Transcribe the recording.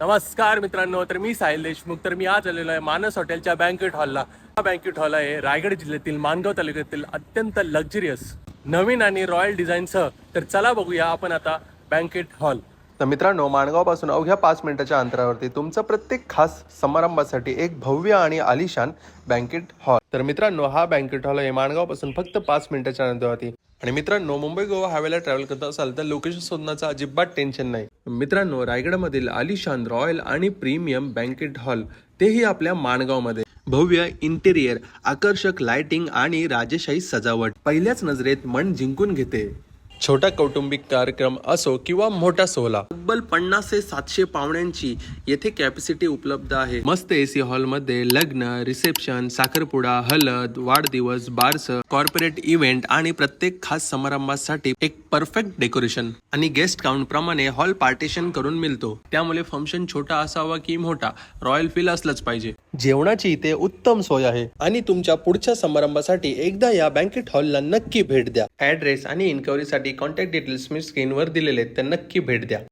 नमस्कार मित्रांनो, तर मी साहिल देशमुख. तर मी आज आलेलो आहे मानस हॉटेलच्या बँक्वेट हॉलला. हा बँक्वेट हॉल आहे रायगड जिल्ह्यातील माणगाव तालुक्यातील अत्यंत लक्झरियस नवीन आणि रॉयल डिझाईनसह. तर चला बघूया आपण आता बँक्वेट हॉल. तर मित्रांनो, माणगावपासून अवघ्या 5 मिनिटाच्या अंतरावरती तुमचं प्रत्येक खास समारंभासाठी एक भव्य आणि आलिशान बँक्वेट हॉल. तर मित्रांनो, हा बँक्वेट हॉल आहे माणगावपासून फक्त 5 मिनिटाच्या अंतरावरती. आणि मित्रांनो, मुंबई गोवा हायवेला ट्रॅव्हल करत असाल तर लोकेशन शोधण्याचं अजिबात टेन्शन नाही. मित्रांनो, रायगडमधील आलिशान रॉयल आणि प्रीमियम बँक्वेट हॉल, तेही आपल्या माणगावमध्ये. भव्य इंटेरियर, आकर्षक लाइटिंग आणि राजेशाही सजावट पहिल्याच नजरेत मन जिंकून घेते. छोटा कौटुंबिक कार्यक्रम असो किंवा मोठा सोहळा, तब्बल 50 ते 700 पाहुण्यांची येथे कॅपॅसिटी उपलब्ध आहे. मस्त एसी हॉल मध्ये लग्न, रिसेप्शन, साखरपुडा, हळद, वाढदिवस, बारस, कॉर्पोरेट इव्हेंट आणि प्रत्येक खास समारंभासाठी एक परफेक्ट डेकोरेशन. आणि गेस्ट काउंट प्रमाणे हॉल पार्टिशन करून मिळतो, त्यामुळे फंक्शन छोटा असावा की मोठा, रॉयल फील असलंच पाहिजे. जेवणाची इथे उत्तम सोय आहे आणि तुमच्या पुढच्या समारंभासाठी एकदा या बँक्वेट हॉलला नक्की भेट द्या. ऍड्रेस आणि इन्क्वायरीसाठी कॉन्टॅक्ट डिटेल्स मी स्क्रीनवर दिलेले आहेत, तर नक्की भेट द्या.